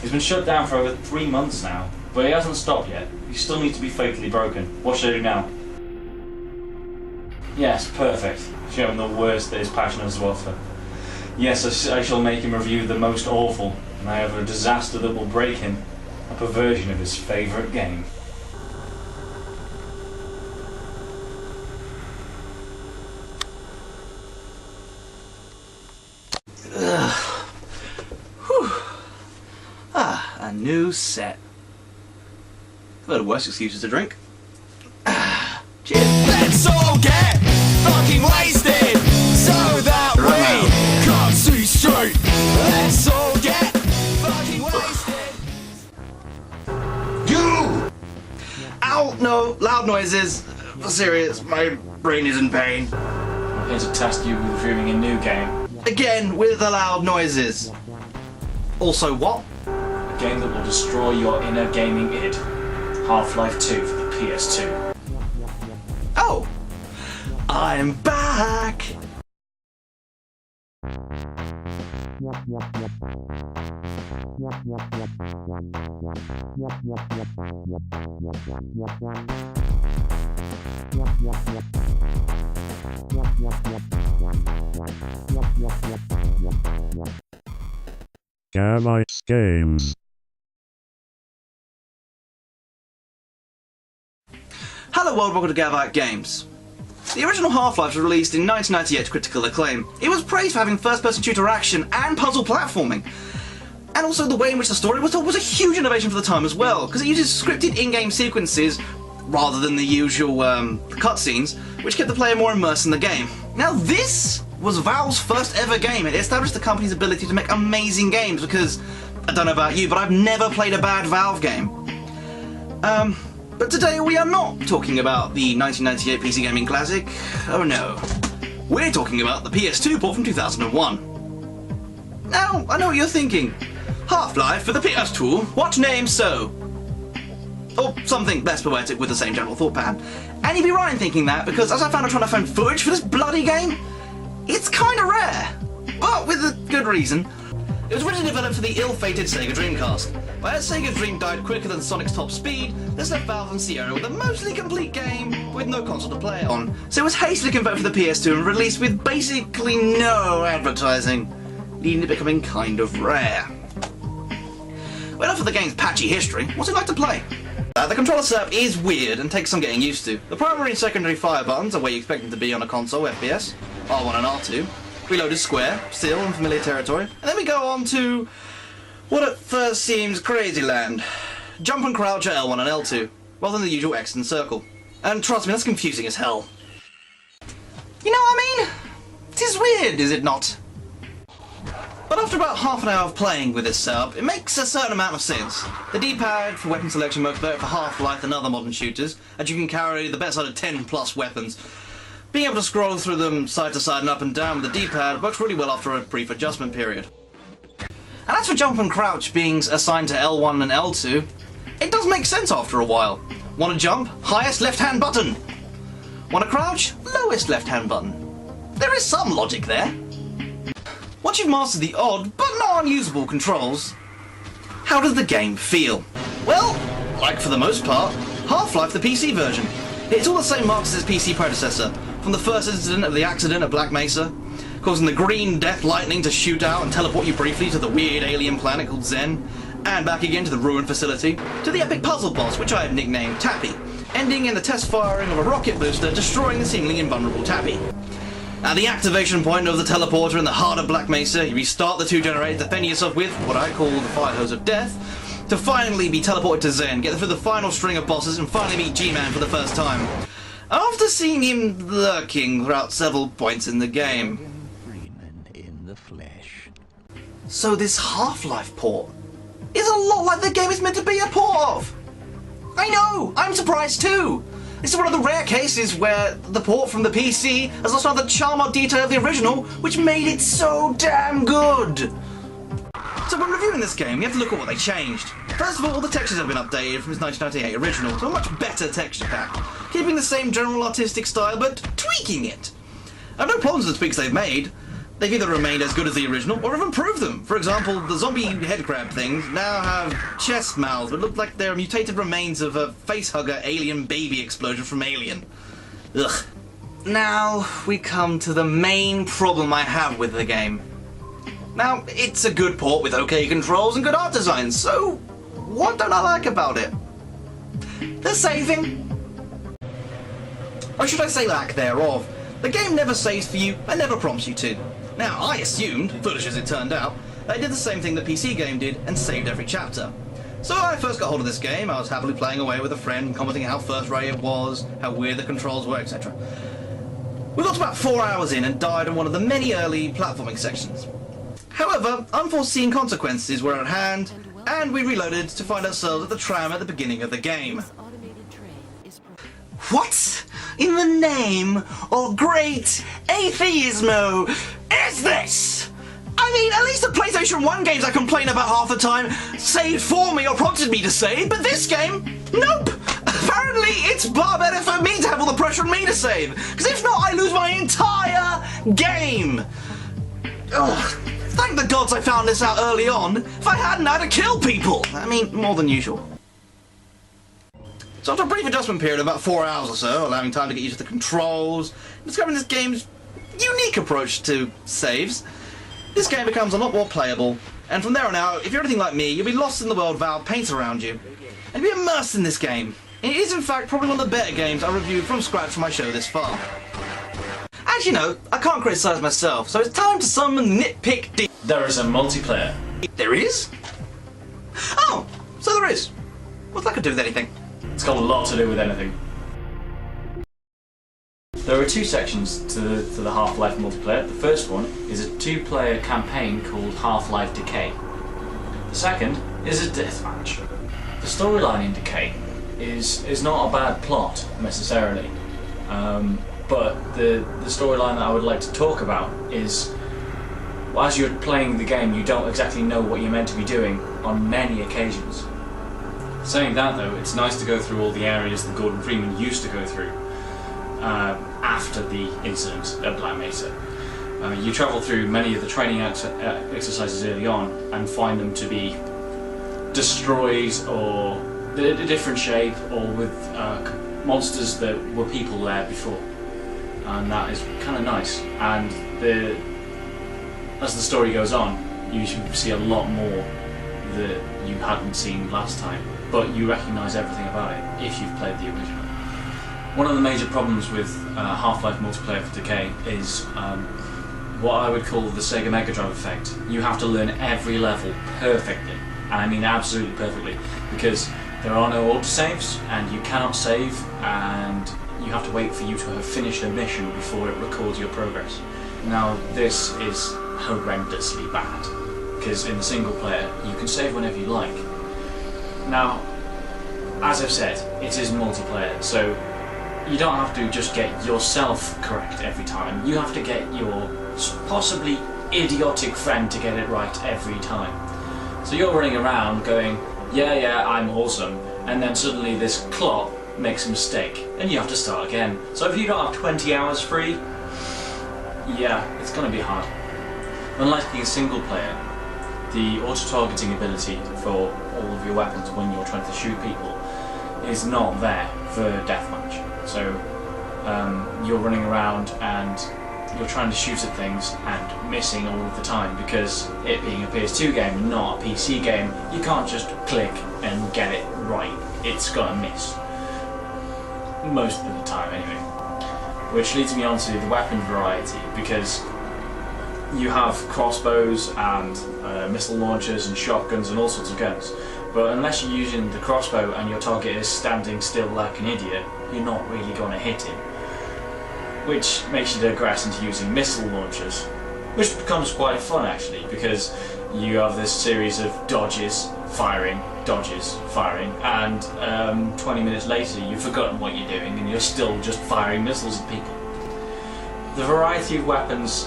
He's been shut down for over 3 months now, but he hasn't stopped yet. He still needs to be fatally broken. What should I do now? Yes, perfect. Show him the worst that his passion has to offer. Yes, I shall make him review the most awful, and I have a disaster that will break him. A perversion of his favourite game. A new set. I've heard worse excuses to drink. Cheers. Let's all get fucking wasted so that we can't see straight. Let's all get fucking wasted. You! Ow! No, loud noises. Serious, my brain is in pain. I'm here to test you with reviewing a new game. Again, with the loud noises. Also what? A game that will destroy your inner gaming id. Half-Life 2 for the PS2. Oh! I'm back! Gavites Games. Hello world, welcome to Gavite Games. The original Half-Life was released in 1998 to critical acclaim. It was praised for having first-person shooter action and puzzle platforming. And also the way in which the story was told was a huge innovation for the time as well, because it uses scripted in-game sequences rather than the usual cutscenes, which kept the player more immersed in the game. Now this was Valve's first ever game. It established the company's ability to make amazing games because, I don't know about you, but I've never played a bad Valve game. But today we are not talking about the 1998 PC gaming classic. Oh no. We're talking about the PS2 port from 2001. Now, I know what you're thinking. Half-Life for the PS2? What name so? Or something less poetic with the same general thought pattern. And you'd be right in thinking that, because as I found out trying to find footage for this bloody game, it's kinda rare. But with a good reason. It was originally developed for the ill-fated Sega Dreamcast. But as Sega's Dream died quicker than Sonic's top speed, this left Valve and Sierra with a mostly complete game with no console to play it on. So it was hastily converted for the PS2 and released with basically no advertising, leading to becoming kind of rare. Well, enough of the game's patchy history. What's it like to play? The controller setup is weird and takes some getting used to. The primary and secondary fire buttons are where you expect them to be on a console FPS, R1 and R2. Reload is square, still in familiar territory. And then we go on to what at first seems crazy land. Jump and crouch are L1 and L2, rather than the usual X and circle. And trust me, that's confusing as hell. You know what I mean? It is weird, is it not? But after about half an hour of playing with this setup, it makes a certain amount of sense. The D-pad for weapon selection works better for Half-Life than other modern shooters, as you can carry the better side of 10 plus weapons. Being able to scroll through them side to side and up and down with the D-pad works really well after a brief adjustment period. And as for jump and crouch being assigned to L1 and L2, it does make sense after a while. Want to jump? Highest left-hand button. Want to crouch? Lowest left-hand button. There is some logic there. Once you've mastered the odd, but not unusable controls, how does the game feel? Well, like for the most part, Half-Life the PC version. It's all the same marks as its PC predecessor, from the first incident of the accident at Black Mesa, causing the green death lightning to shoot out and teleport you briefly to the weird alien planet called Zen, and back again to the ruined facility, to the epic puzzle boss, which I have nicknamed Tappy, ending in the test firing of a rocket booster destroying the seemingly invulnerable Tappy. At the activation point of the teleporter in the heart of Black Mesa, you restart the two generators, defending yourself with what I call the fire hose of death, to finally be teleported to Zen, get through the final string of bosses, and finally meet G-Man for the first time, after seeing him lurking throughout several points in the game. In the flesh. So this Half-Life port is a lot like the game is meant to be a port of! I know! I'm surprised too! This is one of the rare cases where the port from the PC has lost all the charm or detail of the original, which made it so damn good! So when reviewing this game, you have to look at what they changed. First of all the textures have been updated from its 1998 original to a much better texture pack, keeping the same general artistic style but tweaking it. I have no problems with the tweaks they've made, They've either remained as good as the original or have improved them. For example, the zombie head crab things now have chest mouths that look like they're mutated remains of a facehugger alien baby explosion from Alien. Ugh. Now we come to the main problem I have with the game. Now, it's a good port with okay controls and good art design, so what don't I like about it? The saving. Or should I say lack thereof? The game never saves for you and never prompts you to. Now, I assumed, foolish as it turned out, they did the same thing the PC game did and saved every chapter. So when I first got hold of this game, I was happily playing away with a friend, commenting how first-rate it was, how weird the controls were, etc. We got about 4 hours in and died on one of the many early platforming sections. However, unforeseen consequences were at hand, and we reloaded to find ourselves at the tram at the beginning of the game. What in the name of great atheismo is this? I mean, at least the PlayStation 1 games I complain about half the time saved for me or prompted me to save, but this game, nope! Apparently it's far better for me to have all the pressure on me to save, because if not I lose my entire game! Ugh. Thank the gods I found this out early on. If I hadn't, I'd have killed people. I mean, more than usual. So after a brief adjustment period of about 4 hours or so, allowing time to get used to the controls, discovering this game's unique approach to saves, this game becomes a lot more playable, and from there on out, if you're anything like me, you'll be lost in the world Valve paints around you, and be immersed in this game. And it is in fact probably one of the better games I reviewed from scratch for my show this far. As you know, I can't criticise myself, so it's time to summon nitpick D. There is a multiplayer. There is? Oh, so there is. What's that got to do with anything? It's got a lot to do with anything. There are two sections to the Half-Life multiplayer. The first one is a 2-player campaign called Half-Life Decay. The second is a deathmatch. The storyline in Decay is not a bad plot, necessarily. But the storyline that I would like to talk about is, as you're playing the game, you don't exactly know what you're meant to be doing on many occasions. Saying that though, it's nice to go through all the areas that Gordon Freeman used to go through after the incident at Black Mesa. You travel through many of the training exercises early on and find them to be destroyed or a different shape or with monsters that were people there before. And that is kind of nice. And as the story goes on, you see a lot more that you hadn't seen last time, but you recognise everything about it if you've played the original. One of the major problems with Half-Life multiplayer for Decay is what I would call the Sega Megadrive effect. You have to learn every level perfectly, and I mean absolutely perfectly, because there are no autosaves, and you cannot save, and you have to wait for you to have finished a mission before it records your progress. Now this is horrendously bad, because in the single player you can save whenever you like. Now, as I've said, it is multiplayer, so you don't have to just get yourself correct every time. You have to get your possibly idiotic friend to get it right every time. So you're running around going, yeah, I'm awesome, and then suddenly this clock makes a mistake, and you have to start again. So if you don't have 20 hours free, yeah, it's going to be hard. Unlike in single player, the auto-targeting ability for all of your weapons when you're trying to shoot people is not there for deathmatch. So you're running around and you're trying to shoot at things and missing all of the time, because it being a PS2 game, not a PC game, you can't just click and get it right. It's gonna miss. Most of the time anyway. Which leads me on to the weapon variety, because you have crossbows and missile launchers and shotguns and all sorts of guns, but unless you're using the crossbow and your target is standing still like an idiot, you're not really going to hit him. Which makes you digress into using missile launchers, which becomes quite fun actually, because you have this series of dodges, firing, and 20 minutes later you've forgotten what you're doing and you're still just firing missiles at people. The variety of weapons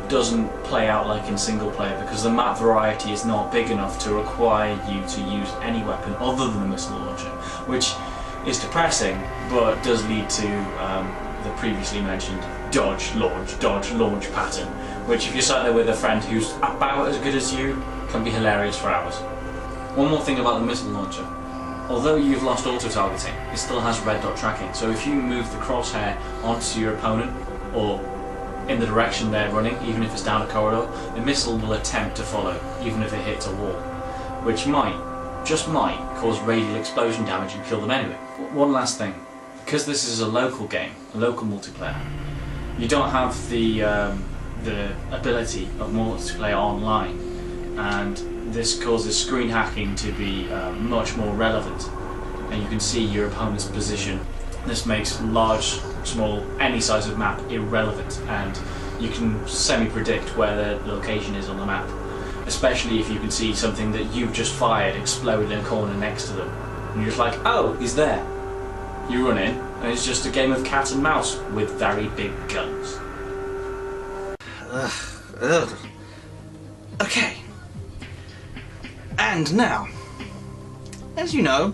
doesn't play out like in single player, because the map variety is not big enough to require you to use any weapon other than the missile launcher, which is depressing, but does lead to the previously mentioned dodge, launch pattern, which if you're sat there with a friend who's about as good as you, can be hilarious for hours. One more thing about the missile launcher. Although you've lost auto-targeting, it still has red dot tracking, so if you move the crosshair onto your opponent, or in the direction they're running, even if it's down a corridor, the missile will attempt to follow, even if it hits a wall, which might, just might, cause radial explosion damage and kill them anyway. One last thing, because this is a local game, a local multiplayer, you don't have the ability of multiplayer online, and this causes screen hacking to be much more relevant, and you can see your opponent's position. This makes large, small, any size of map irrelevant, and you can semi-predict where the location is on the map, especially if you can see something that you've just fired explode in a corner next to them, and you're just like, oh, he's there. You run in, and it's just a game of cat and mouse with very big guns. Okay. And now, as you know,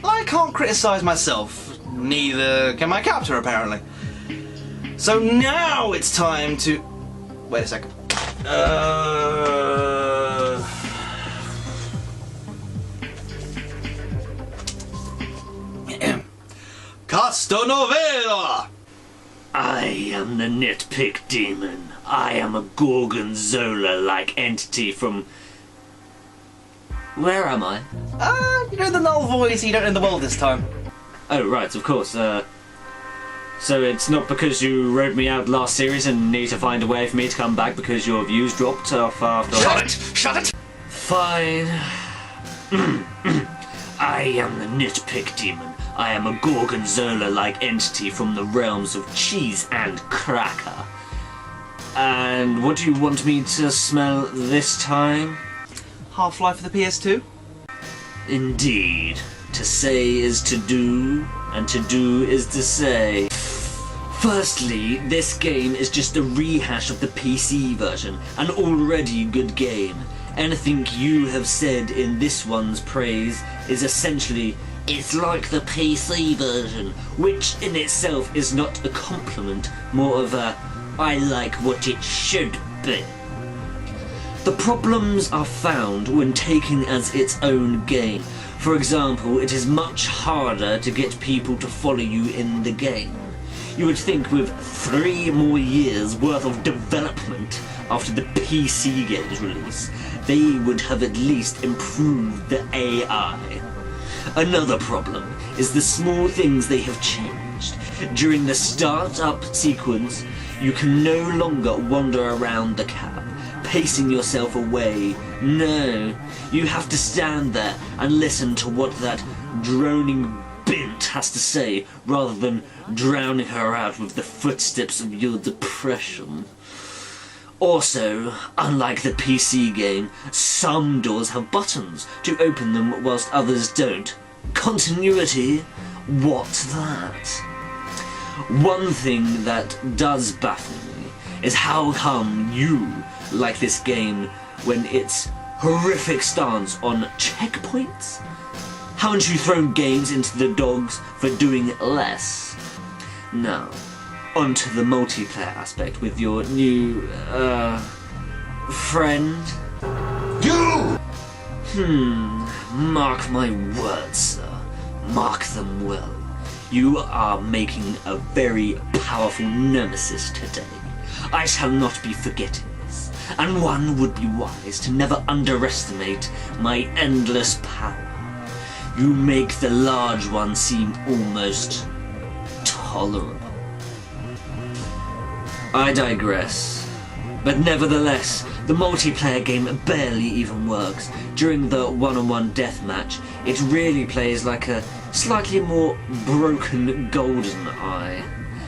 I can't criticise myself, neither can my captor apparently. So now it's time to... Wait a second. Castanovela! I am the nitpick demon. I am a gorgonzola-like entity from... Where am I? You know the null voice, you don't know the world this time. Oh, right, of course. So it's not because you wrote me out last series and need to find a way for me to come back because your views dropped off after... Shut it! Shut it! Fine. I am the nitpick demon. I am a gorgonzola-like entity from the realms of cheese and cracker. And what do you want me to smell this time? Half-Life for the PS2? Indeed. To say is to do, and to do is to say. Firstly, this game is just a rehash of the PC version, an already good game. Anything you have said in this one's praise is essentially, it's like the PC version, which in itself is not a compliment, more of a, I like what it should be. The problems are found when taken as its own game. For example, it is much harder to get people to follow you in the game. You would think with 3 more years worth of development after the PC game's release, they would have at least improved the AI. Another problem is the small things they have changed. During the start-up sequence, you can no longer wander around the cab, pacing yourself away. No, you have to stand there and listen to what that droning bint has to say, rather than drowning her out with the footsteps of your depression. Also, unlike the PC game, some doors have buttons to open them whilst others don't. Continuity? What's that? One thing that does baffle me is how come you like this game when its horrific stance on checkpoints? Haven't you thrown games into the dogs for doing less? Now, onto the multiplayer aspect with your new, friend. You! Mark my words, sir. Mark them well. You are making a very powerful nemesis today. I shall not be forgetting this, and one would be wise to never underestimate my endless power. You make the large one seem almost tolerable. I digress. But nevertheless, the multiplayer game barely even works. During the one-on-one deathmatch, it really plays like a slightly more broken GoldenEye.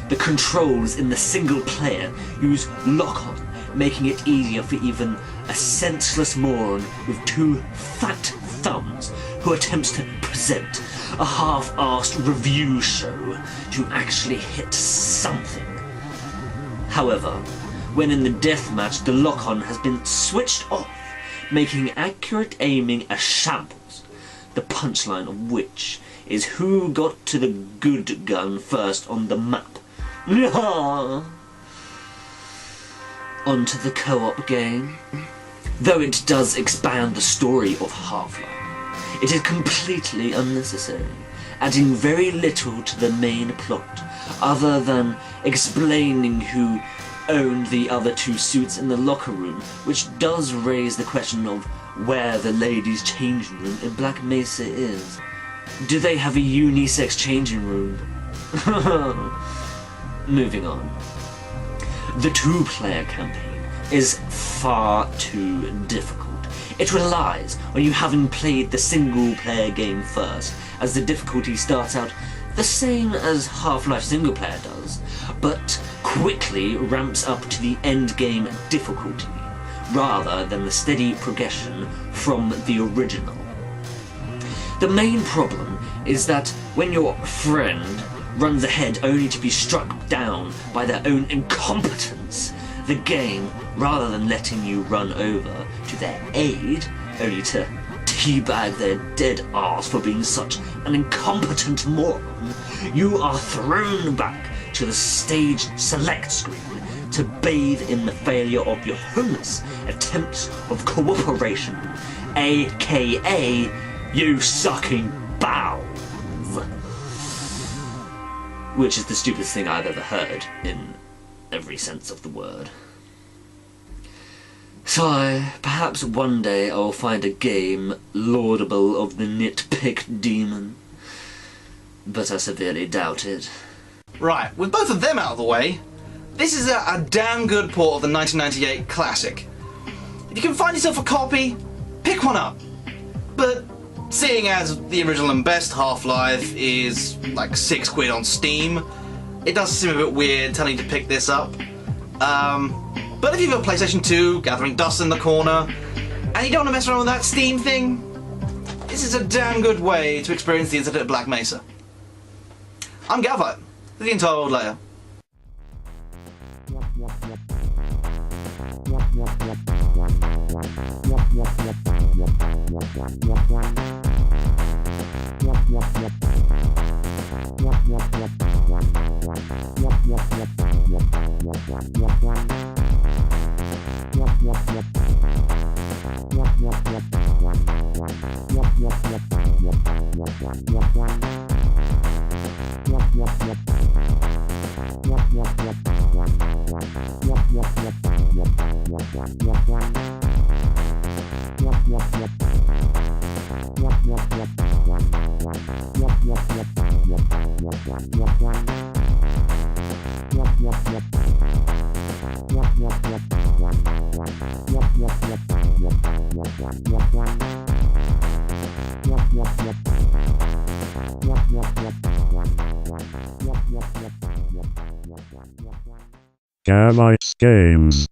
The controls in the single player use lock-on, making it easier for even a senseless moron with 2 fat thumbs who attempts to present a half-arsed review show to actually hit something. However, when in the deathmatch the lock-on has been switched off, making accurate aiming a shambles, the punchline of which is who got to the good gun first on the map. onto the co-op game. Though it does expand the story of Half-Life, it is completely unnecessary, adding very little to the main plot, other than explaining who owned the other two suits in the locker room, which does raise the question of where the ladies' changing room in Black Mesa is. Do they have a unisex changing room? Moving on. The two-player campaign is far too difficult. It relies on you having played the single-player game first, as the difficulty starts out the same as Half-Life single-player does, but quickly ramps up to the end-game difficulty, rather than the steady progression from the original. The main problem is that when your friend runs ahead only to be struck down by their own incompetence, the game, rather than letting you run over to their aid, only to teabag their dead arse for being such an incompetent moron, you are thrown back to the stage select screen to bathe in the failure of your homeless attempts of cooperation, aka you sucking bowels. Which is the stupidest thing I've ever heard, in every sense of the word. So, perhaps one day I'll find a game laudable of the nitpick demon, but I severely doubt it. Right, with both of them out of the way, this is a damn good port of the 1998 classic. If you can find yourself a copy, pick one up. But seeing as the original and best Half-Life is like £6 on Steam, it does seem a bit weird telling you to pick this up. But if you've got a PlayStation 2, gathering dust in the corner, and you don't want to mess around with that Steam thing, this is a damn good way to experience the incident at Black Mesa. I'm Gavite, the entire old layer. Gavites Games.